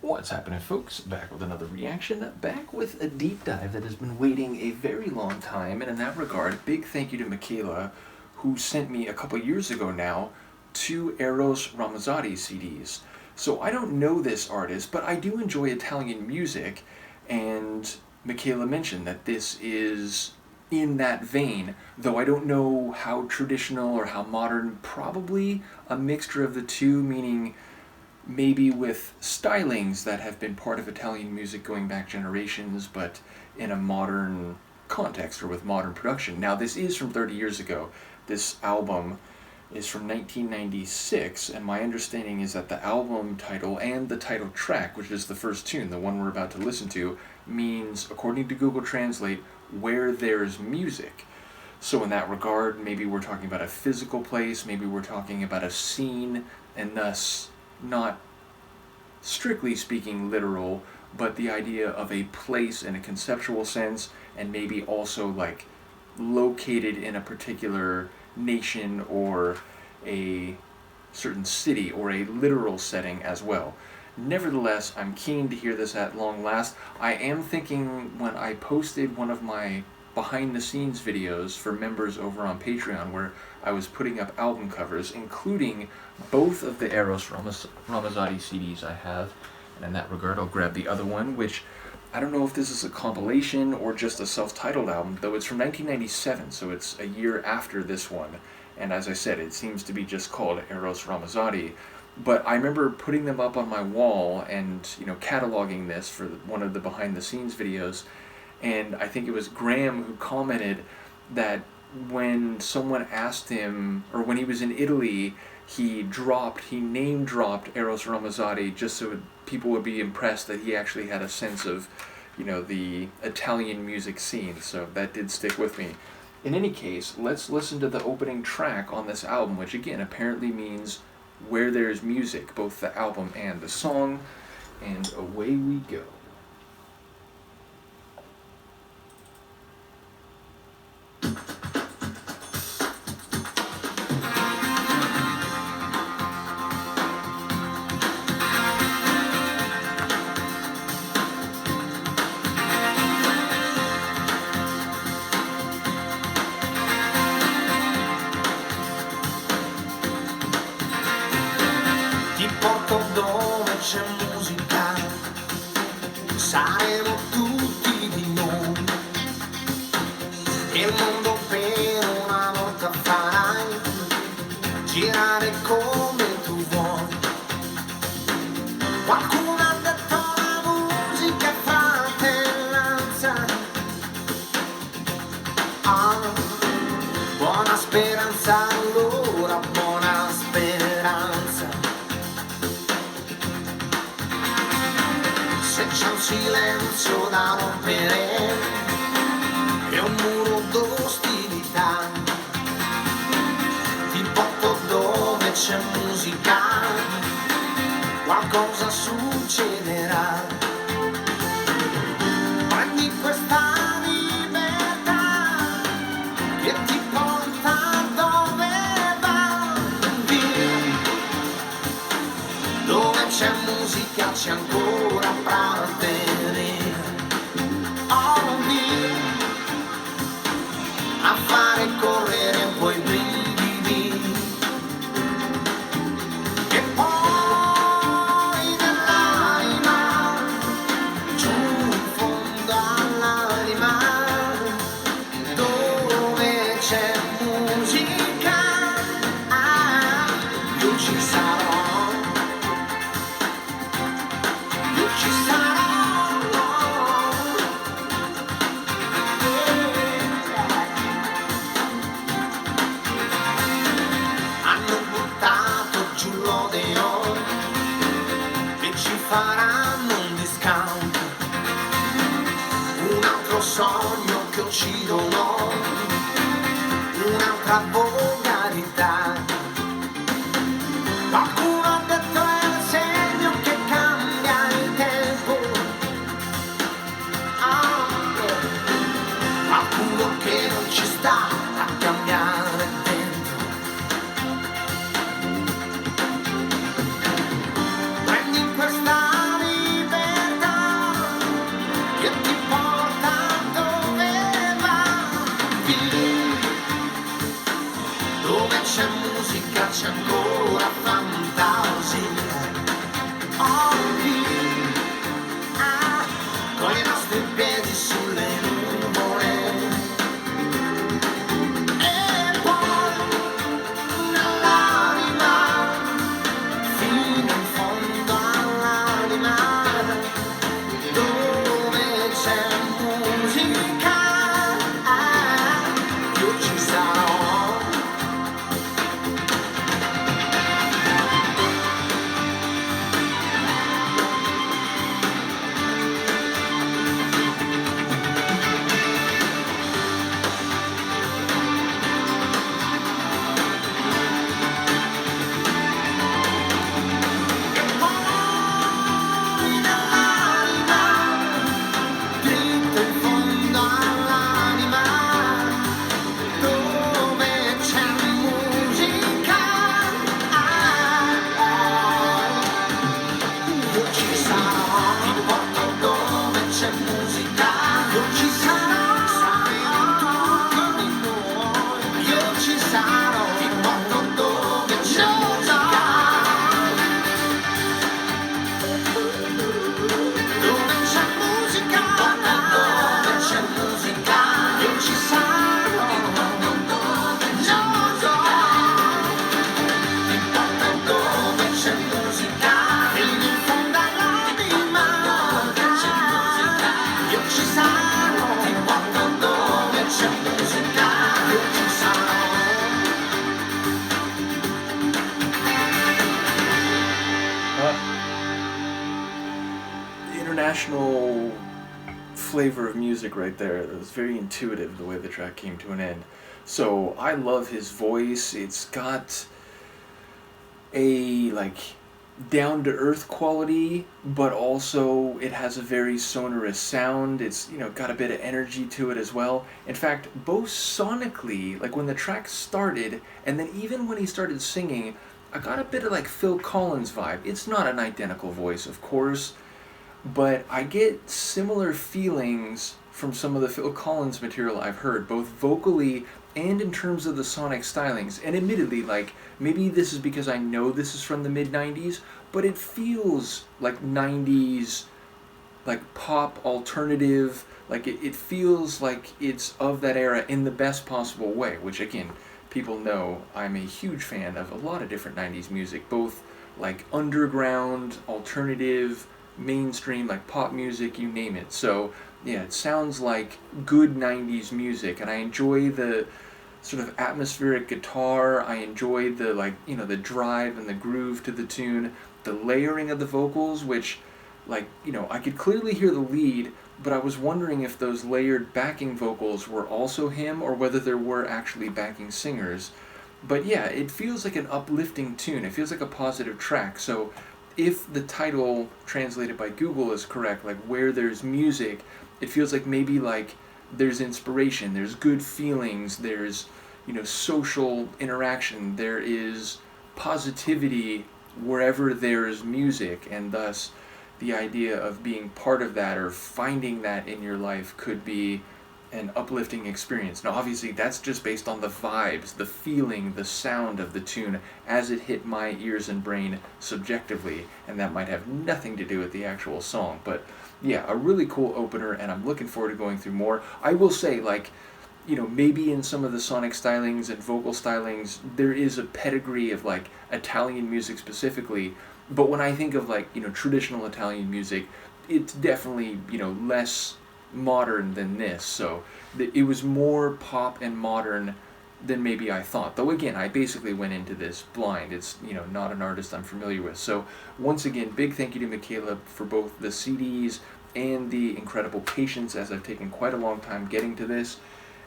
What's happening, folks? Back with another reaction, back with a deep dive that has been waiting a very long time, and in that regard, big thank you to Michaela, who sent me a couple years ago now 2 Eros Ramazzotti CDs. So I don't know this artist, but I do enjoy Italian music, and Michaela mentioned that this is in that vein, though I don't know how traditional or how modern, probably a mixture of the two, meaning maybe with stylings that have been part of Italian music going back generations, but in a modern context or with modern production. Now, this is from 30 years ago. This album is from 1996, and my understanding is that the album title and the title track, which is the first tune, the one we're about to listen to, means, according to Google Translate, where there's music. So in that regard, maybe we're talking about a physical place, maybe we're talking about a scene, and thus not strictly speaking literal, but the idea of a place in a conceptual sense, and maybe also like located in a particular nation or a certain city or a literal setting as well. Nevertheless, I'm keen to hear this at long last. I am thinking, when I posted one of my behind the scenes videos for members over on Patreon, where I was putting up album covers, including both of the Eros Ramazzotti CDs I have, and in that regard I'll grab the other one, which I don't know if this is a compilation or just a self-titled album, though it's from 1997, so it's a year after this one, and as I said, it seems to be just called Eros Ramazzotti. But I remember putting them up on my wall and, cataloging this for one of the behind the scenes videos, and I think it was Graham who commented that when someone asked him, or when he was in Italy, he name dropped Eros Ramazzotti just so people would be impressed that he actually had a sense of, the Italian music scene. So that did stick with me. In any case, let's listen to the opening track on this album, which again apparently means where there's music, both the album and the song, and away we go. Ti porto dove c'è musica, saremo tutti di noi, e il mondo per una volta farai girare come tu vuoi. Qualcuno ha detto la musica è fratellanza, buona speranza allora, buona speranza. Se c'è un silenzio da rompere e un muro d'ostilità, ti porto dove c'è musica, qualcosa succederà. Prendi questa libertà che ti porta dove vai, dove c'è musica c'è ancora praterie, oh Dio, a fare correre quei brividi, e poi nell'anima, giù in fondo all'anima, dove c'è musica, io ci sarò. Ci sarò. Hanno buttato giù l'odeo e ci faranno un discount, un altro sogno che uccidono, un'altra volgarità. Qualcuno ha detto è il segno che cambia il tempo, qualcuno che non ci sta a cambiare dentro. Prendi questa international flavor of music right there. It was very intuitive the way the track came to an end. So I love his voice. It's got a like down to earth quality, but also it has a very sonorous sound. It's, you know, got a bit of energy to it as well. In fact, both sonically, like when the track started and then even when he started singing, I got a bit of like Phil Collins vibe. It's not an identical voice, of course, but I get similar feelings from some of the Phil Collins material I've heard, both vocally and in terms of the sonic stylings. And admittedly, like, maybe this is because I know this is from the mid-90s, but it feels like 90s, like pop alternative, like it feels like it's of that era in the best possible way, which again, people know I'm a huge fan of a lot of different 90s music, both like underground, alternative, mainstream, like pop music, you name it. So yeah, it sounds like good 90s music, and I enjoy the sort of atmospheric guitar. I enjoy the, like, you know, the drive and the groove to the tune, the layering of the vocals, which, like, you know, I could clearly hear the lead, but I was wondering if those layered backing vocals were also him or whether there were actually backing singers. But yeah, it feels like an uplifting tune. It feels like a positive track. So if the title translated by Google is correct, like where there's music, it feels like maybe like there's inspiration, there's good feelings, there's, you know, social interaction, there is positivity wherever there's music, and thus the idea of being part of that or finding that in your life could be an uplifting experience. Now obviously that's just based on the vibes, the feeling, the sound of the tune as it hit my ears and brain subjectively, and that might have nothing to do with the actual song. But yeah, a really cool opener, and I'm looking forward to going through more. I will say, like, you know, maybe in some of the sonic stylings and vocal stylings there is a pedigree of like Italian music specifically, but when I think of like, you know, traditional Italian music, it's definitely, you know, less modern than this. So it was more pop and modern than maybe I thought. Though again, I basically went into this blind. It's, you know, not an artist I'm familiar with. So once again, big thank you to Michaela for both the CDs and the incredible patience, as I've taken quite a long time getting to this,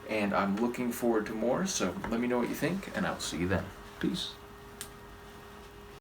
and I'm looking forward to more. So let me know what you think, and I'll see you then. Peace.